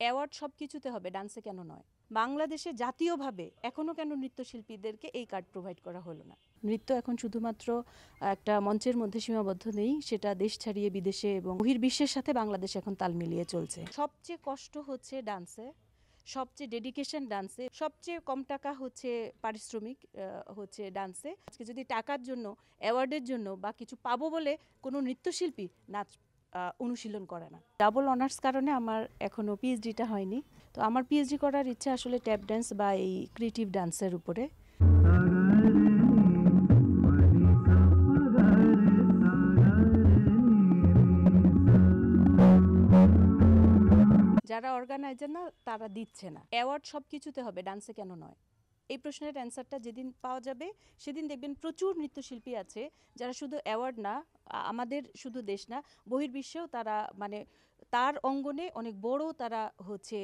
Award সব কিছুতে হবে, ডান্সে কেন নয়? বাংলাদেশে জাতীয়ভাবে এখনও কেন নৃত্যশিল্পীদেরকে এই কার্ড প্রোভাইড করা হলো না? নৃত্য এখন শুধুমাত্র একটা মঞ্চের মধ্যে সীমাবদ্ধ নেই, সেটা দেশ ছাড়িয়ে বিদেশে এবং বহির্বিশ্বের সাথে বাংলাদেশ এখন তাল মিলিয়ে চলছে। সবচেয়ে কষ্ট হচ্ছে ডান্সে, সবচেয়ে ডেডিকেশন ডান্সে, সবচেয়ে কম টাকা হচ্ছে পারিশ্রমিক হচ্ছে ডান্সে। আজকে যদি টাকার জন্য, অ্যাওয়ার্ডের জন্য বা কিছু পাবো বলে কোনো নৃত্যশিল্পী নাচ অনুশীলন করে না। ডাবল অনার্স কারণে আমার এখনও পিএইচডিটা হয়নি। তো আমার পিএইচডি করার ইচ্ছা আসলে ট্যাপ ডান্স বা এই ক্রিয়েটিভ ডান্সের উপরে। যারা অর্গানাইজার না তারা দিচ্ছে না। অ্যাওয়ার্ড সব কিছুতে হবে, ডান্সে কেন নয়? এই প্রশ্নের অ্যান্সারটা যেদিন পাওয়া যাবে সেদিন দেখবেন প্রচুর নৃত্যশিল্পী আছে যারা শুধু অ্যাওয়ার্ড না, আমাদের শুধু দেশ না, বহির্বিশ্বেও তারা মানে তার অঙ্গনে অনেক বড় তারা হচ্ছে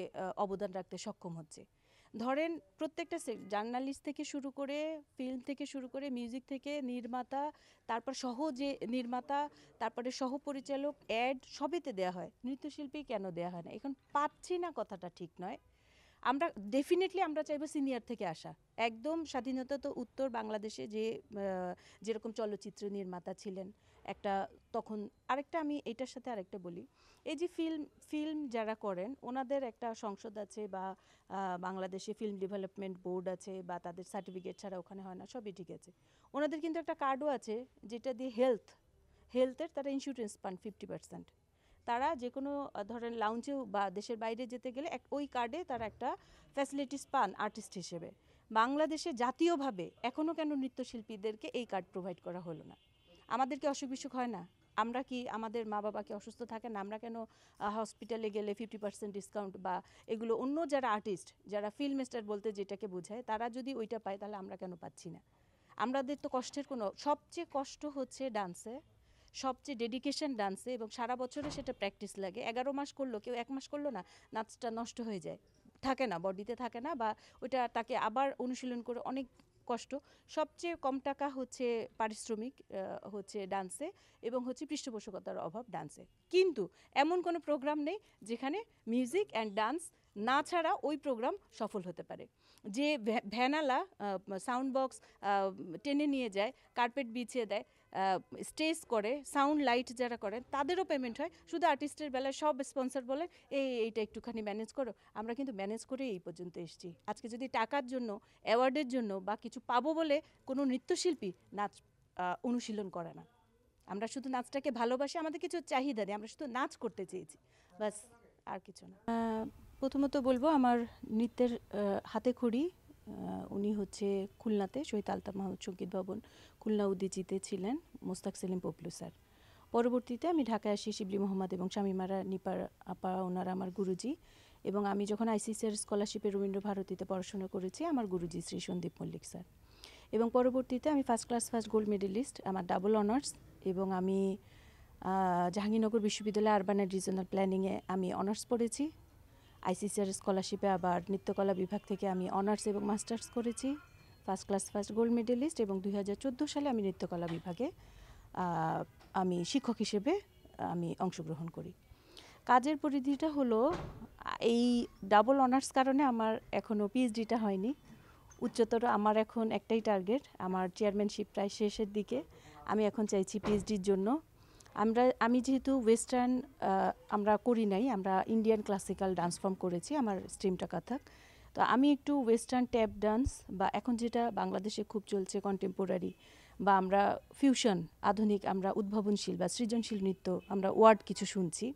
অবদান রাখতে সক্ষম হচ্ছে। ধরেন প্রত্যেকটা জার্নালিস্ট থেকে শুরু করে, ফিল্ম থেকে শুরু করে, মিউজিক থেকে নির্মাতা, তারপর সহ যে নির্মাতা, তারপরে সহ পরিচালক, অ্যাড সবেতে দেওয়া হয়, নৃত্যশিল্পী কেন দেওয়া হয় না? এখন পাচ্ছি না কথাটা ঠিক নয়। আমরা ডেফিনেটলি আমরা চাইবো সিনিয়র থেকে আসা। একদম স্বাধীনতা তো উত্তর বাংলাদেশে যে যেরকম চলচ্চিত্র নির্মাতা ছিলেন একটা, তখন আরেকটা আমি এটার সাথে আরেকটা বলি, এই যে ফিল্ম যারা করেন ওনাদের একটা সংসদ আছে বা বাংলাদেশে ফিল্ম ডেভেলপমেন্ট বোর্ড আছে বা তাদের সার্টিফিকেট ছাড়া ওখানে হয় না, সবই ঠিক আছে। ওনাদের কিন্তু একটা কার্ডও আছে যেটা দিয়ে হেলথের তারা ইন্স্যুরেন্স পান 50%। তারা যে কোনো ধরেন লাউঞ্জেও বা দেশের বাইরে যেতে গেলে ওই কার্ডে তারা একটা ফ্যাসিলিটিস পান আর্টিস্ট হিসেবে। বাংলাদেশে জাতীয়ভাবে এখনও কেন নৃত্যশিল্পীদেরকে এই কার্ড প্রোভাইড করা হলো না? আমাদের কি অসুখ বিসুখ হয় না? আমরা কি আমাদের মা বাবাকে অসুস্থ থাকে না? আমরা কেন হসপিটালে গেলে 50% ডিসকাউন্ট বা এগুলো অন্য যারা আর্টিস্ট, যারা ফিল্ম স্টার বলতে যেটাকে বোঝায়, তারা যদি ওইটা পায় তাহলে আমরা কেন পাচ্ছি না? আমাদের তো কষ্টের কোনো, সবচেয়ে কষ্ট হচ্ছে ডান্সে, সবচেয়ে ডেডিকেশন ডান্সে, এবং সারা বছরে সেটা প্র্যাকটিস লাগে। 11 মাস করলো, কেউ 1 মাস করলো না, নাচটা নষ্ট হয়ে যায়, থাকে না, বডিতে থাকে না, বা ওইটা তাকে আবার অনুশীলন করে অনেক কষ্ট। সবচেয়ে কম টাকা হচ্ছে পারিশ্রমিক হচ্ছে ডান্সে, এবং হচ্ছে পৃষ্ঠপোষকতার অভাব ডান্সে। কিন্তু এমন কোনো প্রোগ্রাম নেই যেখানে মিউজিক অ্যান্ড ডান্স না ছাড়া ওই প্রোগ্রাম সফল হতে পারে। যে ভ্যানালা সাউন্ড বক্স টেনে নিয়ে যায়, কার্পেট বিছিয়ে দেয়, স্টেজ করে, সাউন্ড লাইট যারা করেন তাদেরও পেমেন্ট হয়। শুধু আর্টিস্টের বেলায় সব স্পন্সর বলেন এইটা একটুখানি ম্যানেজ করো, আমরা কিন্তু ম্যানেজ করে এই পর্যন্ত এসেছি। আজকে যদি টাকার জন্য, অ্যাওয়ার্ডের জন্য বা কিছু পাবো বলে কোনো নৃত্যশিল্পী নাচ অনুশীলন করে না। আমরা শুধু নাচটাকে ভালোবাসি, আমাদের কিছু চাহিদা নেই, আমরা শুধু নাচ করতে চেয়েছি, বাস, আর কিছু না। প্রথমত বলবো আমার নৃত্যের হাতে খড়ি উনি হচ্ছে খুলনাতে শহীদ আলতাফ মাহমুদ সংগীত ভবন খুলনা উদীচিতে ছিলেন মোস্তাক সেলিম পপলু স্যার। পরবর্তীতে আমি ঢাকায় আসি, শিবলি মোহাম্মদ এবং শামিমারা নিপার আপা ওনারা আমার গুরুজি, এবং আমি যখন আইসিসিআর স্কলারশিপে রবীন্দ্র ভারতীতে পড়াশোনা করেছি আমার গুরুজি শ্রী সন্দীপ মল্লিক স্যার। এবং পরবর্তীতে আমি first class first gold medalist, আমার ডাবল অনার্স, এবং আমি জাহাঙ্গীরনগর বিশ্ববিদ্যালয়ে আরবান অ্যান্ড রিজনাল প্ল্যানিংয়ে আমি অনার্স পড়েছি। আইসিসিআর স্কলারশিপে আবার নৃত্যকলা বিভাগ থেকে আমি অনার্স এবং মাস্টার্স করেছি, first class first gold medalist, এবং 2014 সালে আমি নৃত্যকলা বিভাগে আমি শিক্ষক হিসেবে আমি অংশগ্রহণ করি। কাজের পরিধিটা হলো এই ডাবল অনার্স কারণে আমার এখনও পিএইচডিটা হয়নি। উচ্চতর আমার এখন একটাই টার্গেট, আমার চেয়ারম্যানশিপ প্রায় শেষের দিকে, আমি এখন চাইছি পিএইচডির জন্য। আমি যেহেতু ওয়েস্টার্ন আমরা করি নাই, আমরা ইন্ডিয়ান ক্লাসিক্যাল ডান্স ফর্ম করেছি, আমার স্ট্রিমটা কাথাক। তো আমি একটু ওয়েস্টার্ন ট্যাপ ডান্স বা এখন যেটা বাংলাদেশে খুব চলছে কন্টেম্পোরারি বা আমরা ফিউশন, আধুনিক, আমরা উদ্ভাবনশীল বা সৃজনশীল নৃত্য, আমরা ওয়ার্ড কিছু শুনছি।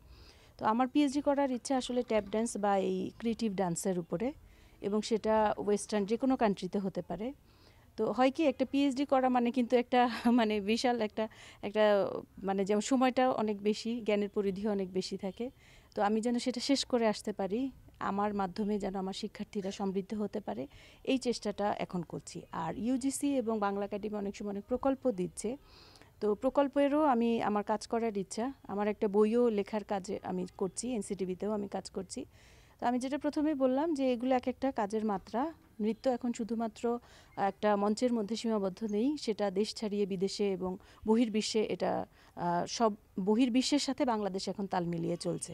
তো আমার পিএইচডি করার ইচ্ছা আসলে ট্যাপ ডান্স বা এই ক্রিয়েটিভ ডান্সের উপরে, এবং সেটা ওয়েস্টার্ন যে কোনো কান্ট্রিতে হতে পারে। তো হয় কি, একটা পিএইচডি করা মানে কিন্তু একটা মানে বিশাল একটা মানে যেমন সময়টা অনেক বেশি, জ্ঞানের পরিধিও অনেক বেশি থাকে। তো আমি যেন সেটা শেষ করে আসতে পারি, আমার মাধ্যমে যেন আমার শিক্ষার্থীরা সমৃদ্ধ হতে পারে, এই চেষ্টাটা এখন করছি। আর ইউজিসি এবং বাংলা একাডেমি অনেক সময় অনেক প্রকল্প দিচ্ছে, তো প্রকল্পেরও আমি আমার কাজ করার ইচ্ছা, আমার একটা বইও লেখার কাজে আমি করছি, এনসিটিভিতেও আমি কাজ করছি। তো আমি যেটা প্রথমেই বললাম যে এগুলো এক একটা কাজের মাত্রা। নৃত্য এখন শুধুমাত্র একটা মঞ্চের মধ্যে সীমাবদ্ধ নেই, সেটা দেশ ছাড়িয়ে বিদেশে এবং বহির্বিশ্বে এটা সব বহির্বিশ্বের সাথে বাংলাদেশ এখন তাল মিলিয়ে চলছে।